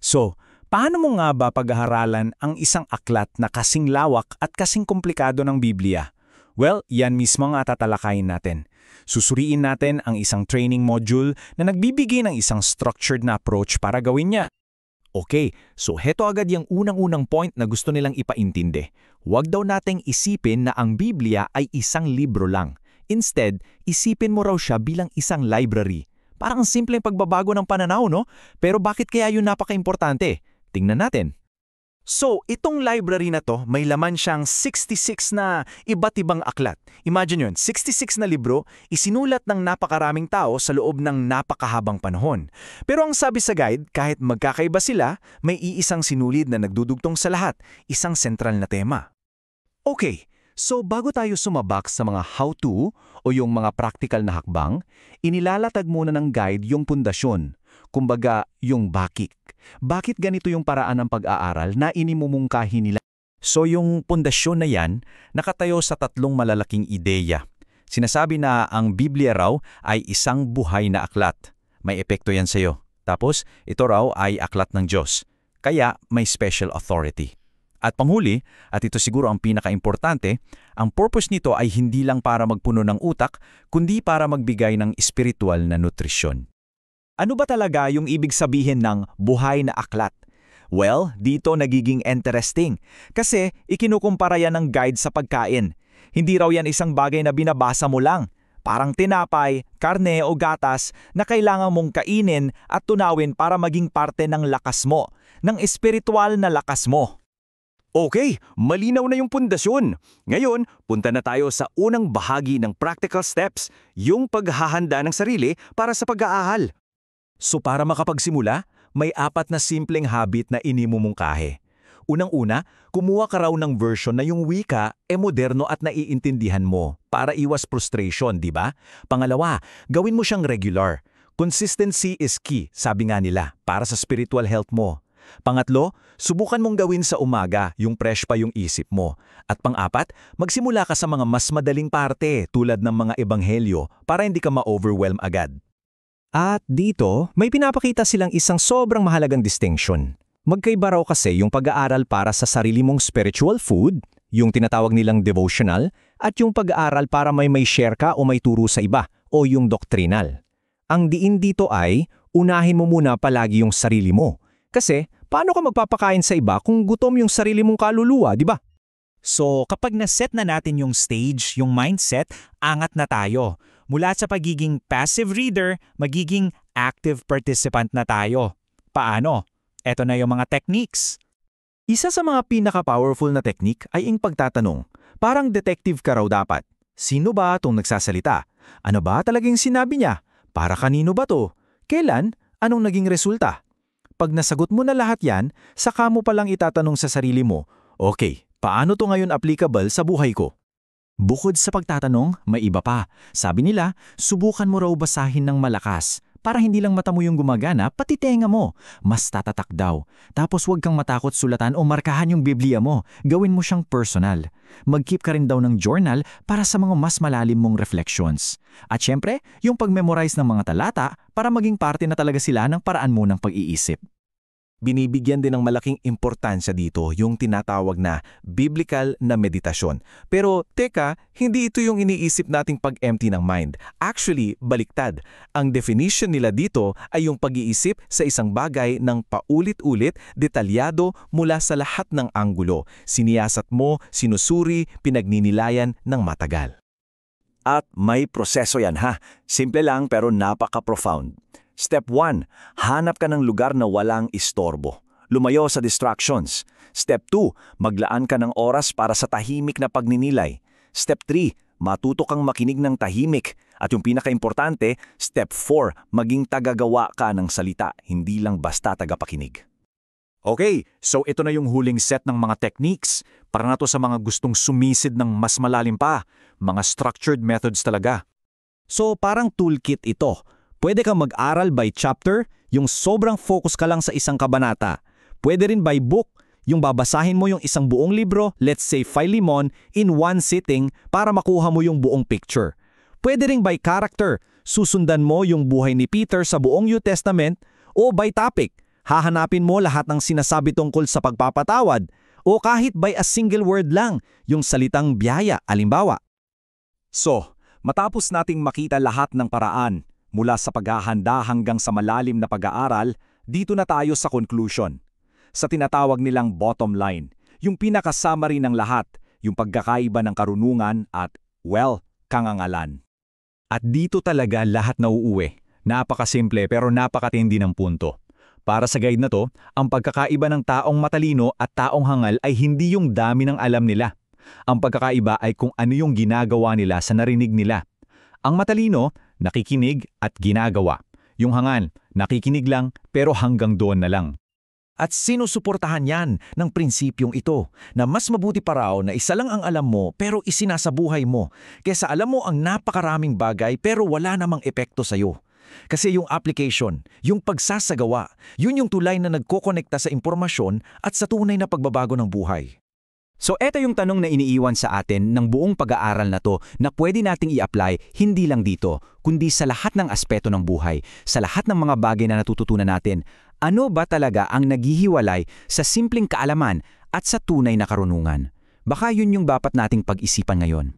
So, paano mo nga ba pag-aaralan ang isang aklat na kasing lawak at kasing komplikado ng Biblia? Well, yan mismo ang tatalakayin natin. Susuriin natin ang isang training module na nagbibigay ng isang structured na approach para gawin niya. Okay, so heto agad yung unang-unang point na gusto nilang ipaintindi. Huwag daw nating isipin na ang Biblia ay isang libro lang. Instead, isipin mo raw siya bilang isang library. Parang simpleng pagbabago ng pananaw, no? Pero bakit kaya yun napaka-importante? Tingnan natin. So, itong library na to, may laman siyang 66 na iba't ibang aklat. Imagine yun, 66 na libro, isinulat ng napakaraming tao sa loob ng napakahabang panahon. Pero ang sabi sa guide, kahit magkakaiba sila, may iisang sinulid na nagdudugtong sa lahat, isang sentral na tema. Okay, so bago tayo sumabak sa mga how-to o yung mga practical na hakbang, inilalatag muna ng guide yung pundasyon. Kumbaga, yung bakit. Bakit ganito yung paraan ng pag-aaral na inimumungkahi nila? So yung pundasyon na yan, nakatayo sa tatlong malalaking ideya. Sinasabi na ang Biblia raw ay isang buhay na aklat. May epekto yan sa'yo. Tapos, ito raw ay aklat ng Diyos. Kaya may special authority. At panghuli, at ito siguro ang pinaka-importante, ang purpose nito ay hindi lang para magpuno ng utak, kundi para magbigay ng spiritual na nutrisyon. Ano ba talaga yung ibig sabihin ng buhay na aklat? Well, dito nagiging interesting. Kasi ikinukumpara yan ng guide sa pagkain. Hindi raw yan isang bagay na binabasa mo lang. Parang tinapay, karne o gatas na kailangan mong kainin at tunawin para maging parte ng lakas mo, ng espiritual na lakas mo. Okay, malinaw na yung pundasyon. Ngayon, punta na tayo sa unang bahagi ng practical steps, yung paghahanda ng sarili para sa pag-aaral. So para makapagsimula, may 4 na simpleng habit na inimumungkahi. Unang-una, kumuha ka raw ng version na yung wika moderno at naiintindihan mo para iwas frustration, di ba? Pangalawa, gawin mo siyang regular. Consistency is key, sabi nga nila, para sa spiritual health mo. Pangatlo, subukan mong gawin sa umaga, yung fresh pa yung isip mo. At pang-4, magsimula ka sa mga mas madaling parte tulad ng mga ebanghelyo para hindi ka ma-overwhelm agad. At dito, may pinapakita silang isang sobrang mahalagang distinction. Magkaiba raw kasi yung pag-aaral para sa sarili mong spiritual food, yung tinatawag nilang devotional, at yung pag-aaral para may share ka o may turo sa iba, o yung doctrinal. Ang diin dito ay, unahin mo muna palagi yung sarili mo. Kasi, paano ka magpapakain sa iba kung gutom yung sarili mong kaluluwa, di ba? So, kapag na-set na natin yung stage, yung mindset, angat na tayo. Mula sa pagiging passive reader, magiging active participant na tayo. Paano? Eto na yung mga techniques. Isa sa mga pinaka-powerful na technique ay ang pagtatanong. Parang detective ka raw dapat. Sino ba itong nagsasalita? Ano ba talagang sinabi niya? Para kanino ba to? Kailan? Anong naging resulta? Pag nasagot mo na lahat yan, saka mo palang itatanong sa sarili mo, okay, paano to ngayon applicable sa buhay ko? Bukod sa pagtatanong, may iba pa. Sabi nila, subukan mo raw basahin ng malakas. Para hindi lang mata mo yung gumagana, pati tenga mo. Mas tatatak daw. Tapos huwag kang matakot sulatan o markahan yung Biblia mo. Gawin mo siyang personal. Mag-keep ka rin daw ng journal para sa mga mas malalim mong reflections. At syempre, yung pag-memorize ng mga talata para maging parte na talaga sila ng paraan mo ng pag-iisip. Binibigyan din ng malaking importansya dito yung tinatawag na biblical na meditasyon. Pero teka, hindi ito yung iniisip nating pag-empty ng mind. Actually, baliktad. Ang definition nila dito ay yung pag-iisip sa isang bagay ng paulit-ulit, detalyado mula sa lahat ng anggulo. Siniyasat mo, sinusuri, pinagninilayan ng matagal. At may proseso yan ha. Simple lang pero napaka-profound. Step 1. Hanap ka ng lugar na walang istorbo. Lumayo sa distractions. Step 2. Maglaan ka ng oras para sa tahimik na pagninilay. Step 3. Matuto kang makinig ng tahimik. At yung pinaka-importante, Step 4. Maging tagagawa ka ng salita, hindi lang basta tagapakinig. Okay, so ito na yung huling set ng mga techniques. Para na to sa mga gustong sumisid ng mas malalim pa. Mga structured methods talaga. So parang toolkit ito. Pwede kang mag-aral by chapter, yung sobrang focus ka lang sa isang kabanata. Pwede rin by book, yung babasahin mo yung isang buong libro, let's say Philemon, in one sitting para makuha mo yung buong picture. Pwede rin by character, susundan mo yung buhay ni Peter sa buong New Testament, o by topic, Hahanapin mo lahat ng sinasabi tungkol sa pagpapatawad o kahit by a single word lang, yung salitang biyaya, alimbawa. So, matapos nating makita lahat ng paraan, mula sa paghahanda hanggang sa malalim na pag-aaral, dito na tayo sa conclusion. Sa tinatawag nilang bottom line, yung pinakasummary ng lahat, yung pagkakaiba ng karunungan at, well, kangangalan. At dito talaga lahat nauuwi. Napakasimple pero napakatindi ng punto. Para sa guide na to, ang pagkakaiba ng taong matalino at taong hangal ay hindi yung dami ng alam nila. Ang pagkakaiba ay kung ano yung ginagawa nila sa narinig nila. Ang matalino, nakikinig at ginagawa. Yung hangal, nakikinig lang pero hanggang doon na lang. At sinusuportahan yan ng prinsipyong ito na mas mabuti pa raw na isa lang ang alam mo pero isinasabuhay mo kaysa alam mo ang napakaraming bagay pero wala namang epekto sa'yo. Kasi yung application, yung pagsasagawa, yun yung tulay na nagkokonekta sa impormasyon at sa tunay na pagbabago ng buhay. So eto yung tanong na iniiwan sa atin ng buong pag-aaral na to na pwede nating i-apply hindi lang dito, kundi sa lahat ng aspeto ng buhay, sa lahat ng mga bagay na natututunan natin. Ano ba talaga ang naghihiwalay sa simpleng kaalaman at sa tunay na karunungan? Baka yun yung dapat nating pag-isipan ngayon.